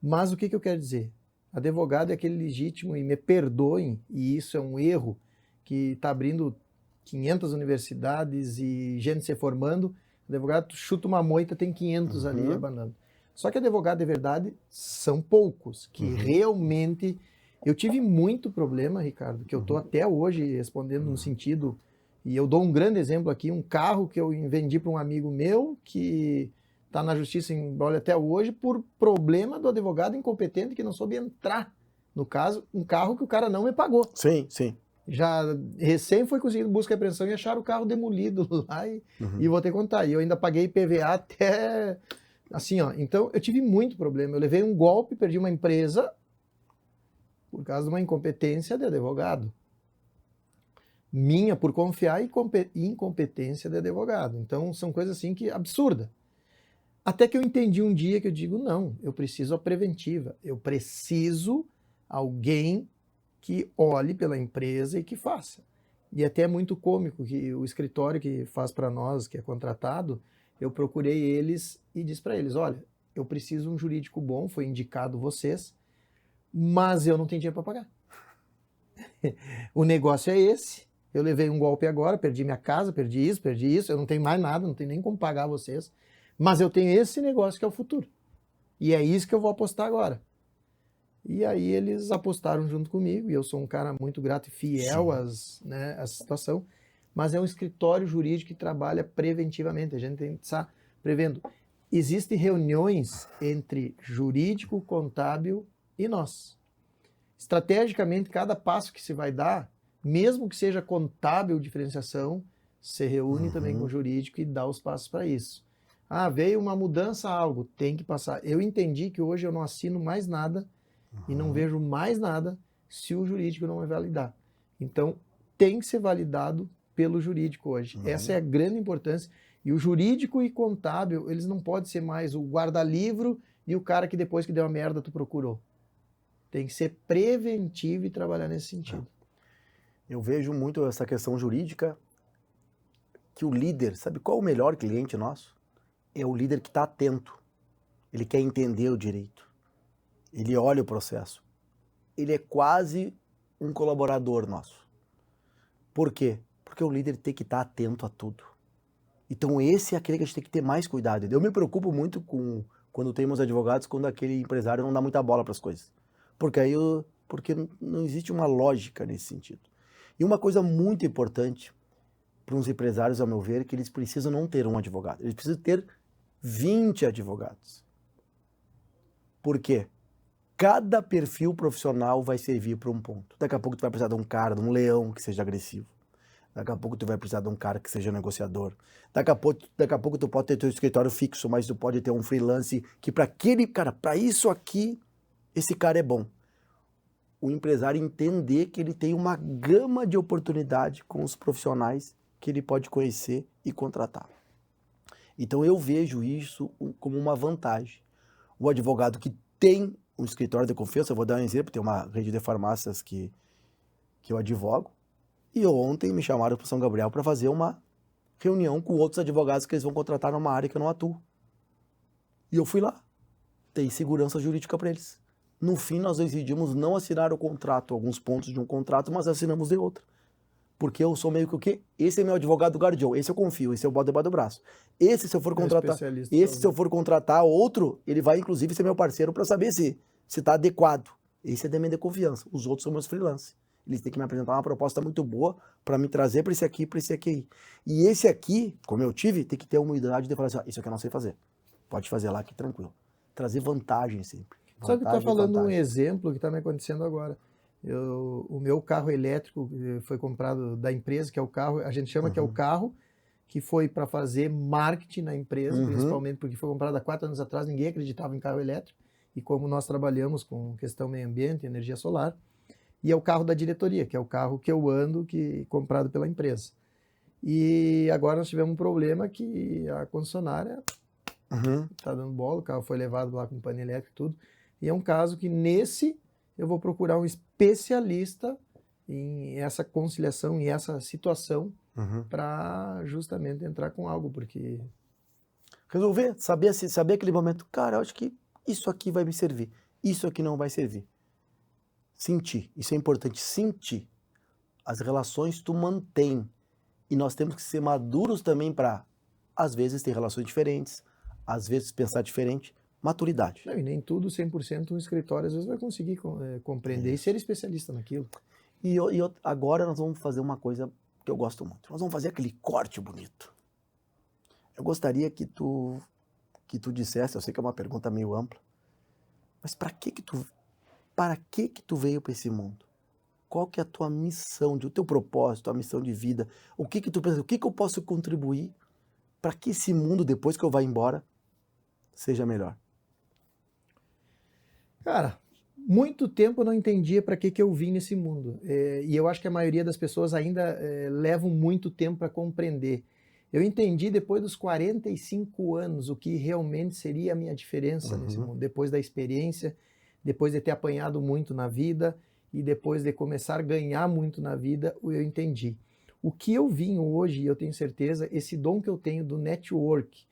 Mas o que eu quero dizer? Advogado é aquele legítimo, e me perdoem, e isso é um erro, que está abrindo 500 universidades e gente se formando. Advogado chuta uma moita, tem 500 ali abanando. Só que advogado de verdade são poucos, que realmente... Eu tive muito problema, Ricardo, que eu estou até hoje respondendo no sentido... E eu dou um grande exemplo aqui, um carro que eu vendi para um amigo meu, que está na justiça em brolha até hoje, por problema do advogado incompetente que não soube entrar. No caso, um carro que o cara não me pagou. Sim, sim. Já recém foi conseguido busca e apreensão e acharam o carro demolido lá e vou ter que contar. E eu ainda paguei IPVA até... Assim, ó. Então, eu tive muito problema. Eu levei um golpe, perdi uma empresa por causa de uma incompetência de advogado. Minha por confiar e incompetência de advogado. Então, são coisas assim que absurda. Até que eu entendi um dia que eu digo, não, eu preciso a preventiva. Eu preciso alguém que olhe pela empresa e que faça. E até é muito cômico que o escritório que faz para nós, que é contratado, eu procurei eles e disse para eles, olha, eu preciso de um jurídico bom, foi indicado vocês, mas eu não tenho dinheiro para pagar. O negócio é esse. Eu levei um golpe agora, perdi minha casa, perdi isso, eu não tenho mais nada, não tenho nem como pagar vocês. Mas eu tenho esse negócio que é o futuro. E é isso que eu vou apostar agora. E aí eles apostaram junto comigo, e eu sou um cara muito grato e fiel à situação, mas é um escritório jurídico que trabalha preventivamente, a gente tem que estar prevendo. Existem reuniões entre jurídico, contábil e nós. Estrategicamente, cada passo que se vai dar, mesmo que seja contábil diferenciação, se reúne também com o jurídico e dá os passos para isso. Ah, veio uma mudança, algo, tem que passar. Eu entendi que hoje eu não assino mais nada e não vejo mais nada se o jurídico não vai validar. Então, tem que ser validado pelo jurídico hoje. Essa é a grande importância. E o jurídico e contábil, eles não podem ser mais o guarda-livro e o cara que depois que deu uma merda tu procurou. Tem que ser preventivo e trabalhar nesse sentido. Eu vejo muito essa questão jurídica, que o líder, sabe qual é o melhor cliente nosso? É o líder que está atento. Ele quer entender o direito. Ele olha o processo. Ele é quase um colaborador nosso. Por quê? Porque o líder tem que estar atento a tudo. Então esse é aquele que a gente tem que ter mais cuidado. Eu me preocupo muito com quando temos advogados, quando aquele empresário não dá muita bola para as coisas. Porque não existe uma lógica nesse sentido. E uma coisa muito importante para uns empresários, ao meu ver, é que eles precisam não ter um advogado. Eles precisam ter 20 advogados. Por quê? Cada perfil profissional vai servir para um ponto. Daqui a pouco tu vai precisar de um cara, de um leão que seja agressivo. Daqui a pouco tu vai precisar de um cara que seja negociador. Daqui a pouco tu pode ter teu escritório fixo, mas tu pode ter um freelance que para aquele cara, para isso aqui, esse cara é bom. O empresário entender que ele tem uma gama de oportunidade com os profissionais que ele pode conhecer e contratar. Então eu vejo isso como uma vantagem. O advogado que tem um escritório de confiança, eu vou dar um exemplo, tem uma rede de farmácias que eu advogo, E ontem me chamaram para São Gabriel para fazer uma reunião com outros advogados que eles vão contratar numa área que eu não atuo. E eu fui lá. Tem segurança jurídica para eles. No fim, nós decidimos não assinar o contrato, alguns pontos de um contrato, mas assinamos de outro. Porque eu sou meio que o quê? Esse é meu advogado guardião, esse eu confio, esse eu boto debaixo do braço. Esse, se eu for contratar, se eu for contratar outro, ele vai inclusive ser meu parceiro para saber se está adequado. Esse é da minha confiança. Os outros são meus freelancers. Eles têm que me apresentar uma proposta muito boa para me trazer para esse aqui, para esse aqui. E esse aqui, como eu tive, tem que ter a humildade de falar assim, isso aqui eu não sei fazer. Pode fazer lá que tranquilo. Trazer vantagem sempre. Sabe que eu estou falando um exemplo que está me acontecendo agora. O meu carro elétrico foi comprado da empresa, que é o carro, a gente chama que é o carro que foi para fazer marketing na empresa, principalmente porque foi comprado há 4 anos atrás, ninguém acreditava em carro elétrico, e como nós trabalhamos com questão meio ambiente, energia solar, e é o carro da diretoria, que é o carro que eu ando, comprado pela empresa. E agora nós tivemos um problema que a concessionária está dando bola, o carro foi levado lá com pane elétrico e tudo, e é um caso que eu vou procurar um especialista em essa conciliação, em essa situação, para justamente entrar com algo, porque... Resolver, saber aquele momento, cara, eu acho que isso aqui vai me servir, isso aqui não vai servir. Sentir, isso é importante, sentir. As relações tu mantém, e nós temos que ser maduros também para, às vezes, ter relações diferentes, às vezes pensar diferente. Maturidade. Não, e nem tudo 100% um escritório às vezes vai conseguir compreender e ser especialista naquilo. E agora nós vamos fazer uma coisa que eu gosto muito. Nós vamos fazer aquele corte bonito. Eu gostaria que tu dissesse, eu sei que é uma pergunta meio ampla, mas para que tu veio para esse mundo? Qual que é a tua missão, o teu propósito, a missão de vida? O que tu pensa? O que eu posso contribuir para que esse mundo, depois que eu vá embora, seja melhor? Cara, muito tempo eu não entendia para que eu vim nesse mundo. E eu acho que a maioria das pessoas ainda levam muito tempo para compreender. Eu entendi depois dos 45 anos o que realmente seria a minha diferença nesse mundo. Depois da experiência, depois de ter apanhado muito na vida e depois de começar a ganhar muito na vida, eu entendi. O que eu vim hoje, e eu tenho certeza, esse dom que eu tenho do network,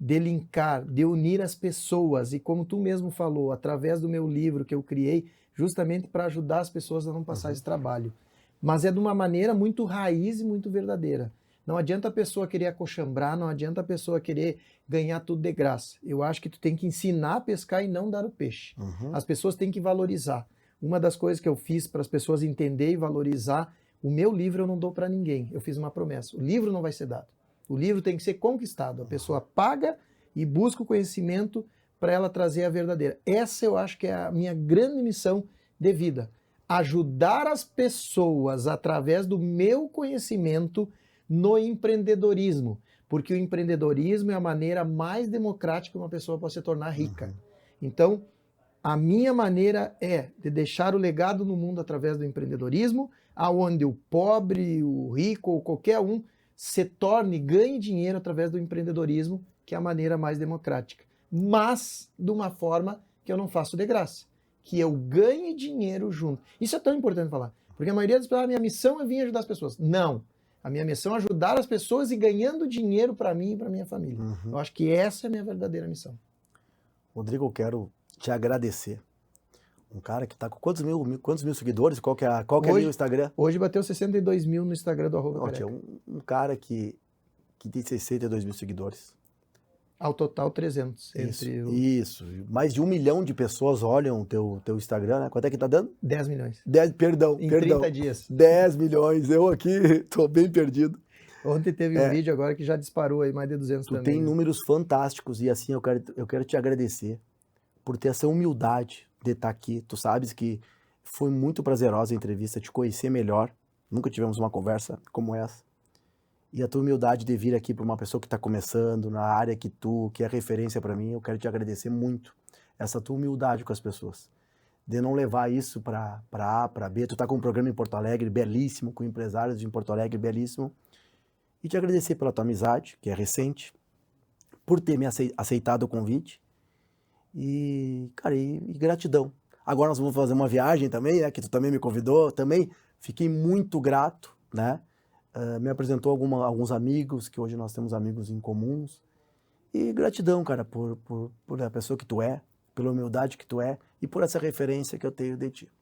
de linkar, de unir as pessoas, e como tu mesmo falou, através do meu livro que eu criei, justamente para ajudar as pessoas a não passar esse trabalho. Mas é de uma maneira muito raiz e muito verdadeira. Não adianta a pessoa querer acochambrar, não adianta a pessoa querer ganhar tudo de graça. Eu acho que tu tem que ensinar a pescar e não dar o peixe. As pessoas têm que valorizar. Uma das coisas que eu fiz para as pessoas entenderem e valorizar, o meu livro eu não dou para ninguém. Eu fiz uma promessa. O livro não vai ser dado. O livro tem que ser conquistado. A pessoa paga e busca o conhecimento para ela trazer a verdadeira. Essa eu acho que é a minha grande missão de vida. Ajudar as pessoas através do meu conhecimento no empreendedorismo. Porque o empreendedorismo é a maneira mais democrática que uma pessoa pode se tornar rica. Então, a minha maneira é de deixar o legado no mundo através do empreendedorismo, aonde o pobre, o rico ou qualquer um se torne, ganhe dinheiro através do empreendedorismo, que é a maneira mais democrática. Mas de uma forma que eu não faço de graça. Que eu ganhe dinheiro junto. Isso é tão importante falar. Porque a maioria das pessoas, a minha missão é vir ajudar as pessoas. Não. A minha missão é ajudar as pessoas e ganhando dinheiro para mim e para minha família. Eu acho que essa é a minha verdadeira missão. Rodrigo, eu quero te agradecer. Um cara que está com quantos mil seguidores? Qual que é o Instagram? Hoje bateu 62 mil no Instagram do @careca. Um cara que tem 62 mil seguidores. Ao total 300. Isso. Mais de 1 milhão de pessoas olham o teu Instagram, né? Quanto é que tá dando? 10 milhões. Perdão. Em 30 dias. 10 milhões. Eu aqui tô bem perdido. Ontem teve um vídeo agora que já disparou aí mais de 200 também. Tu tem números fantásticos e assim eu quero te agradecer por ter essa humildade de estar aqui. Tu sabes que foi muito prazerosa a entrevista, te conhecer melhor. Nunca tivemos uma conversa como essa. E a tua humildade de vir aqui para uma pessoa que está começando na área que é referência para mim, eu quero te agradecer muito. Essa tua humildade com as pessoas. De não levar isso para A, para B. Tu tá com um programa em Porto Alegre belíssimo, com empresários de Porto Alegre belíssimo. E te agradecer pela tua amizade, que é recente, por ter me aceitado o convite. E, cara, e gratidão. Agora nós vamos fazer uma viagem também, né, que tu também me convidou. Também fiquei muito grato né? Me apresentou alguns amigos, que hoje nós temos amigos em comuns. E gratidão, cara, por a pessoa que tu é, pela humildade que tu é e por essa referência que eu tenho de ti.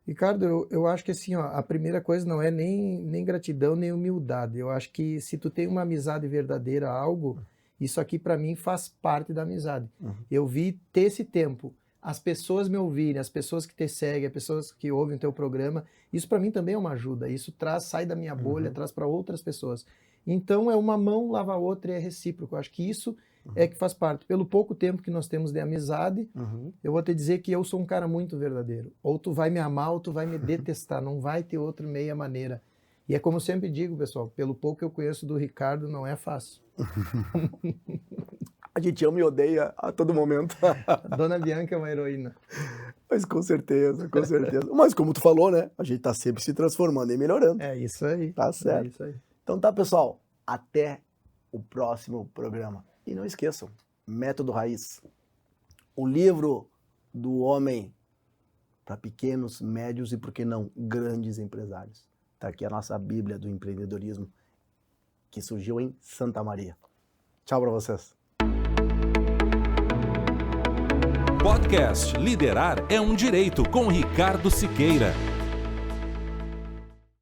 Ricardo, eu acho que assim, ó, a primeira coisa não é nem gratidão, nem humildade. Eu acho que se tu tem uma amizade verdadeira a algo, isso aqui para mim faz parte da amizade. Eu vi ter esse tempo, as pessoas me ouvirem, as pessoas que te seguem, as pessoas que ouvem o teu programa, isso para mim também é uma ajuda. Isso sai da minha bolha, traz para outras pessoas. Então é uma mão lava a outra e é recíproco. Eu acho que isso é que faz parte. Pelo pouco tempo que nós temos de amizade, eu vou te dizer que eu sou um cara muito verdadeiro. Ou tu vai me amar ou tu vai me detestar. Não vai ter outra meia maneira. E é como eu sempre digo, pessoal, pelo pouco que eu conheço do Ricardo, não é fácil. A gente ama e odeia a todo momento. A Dona Bianca é uma heroína. Mas com certeza, com certeza. Mas como tu falou, né? A gente tá sempre se transformando e melhorando. É isso aí. Tá certo. É isso aí. Então tá, pessoal. Até o próximo programa. E não esqueçam, Método Raiz. O livro do homem para pequenos, médios e, por que não, grandes empresários. Tá aqui a nossa Bíblia do empreendedorismo, que surgiu em Santa Maria. Tchau para vocês. Podcast Liderar é um Direito, com Ricardo Siqueira.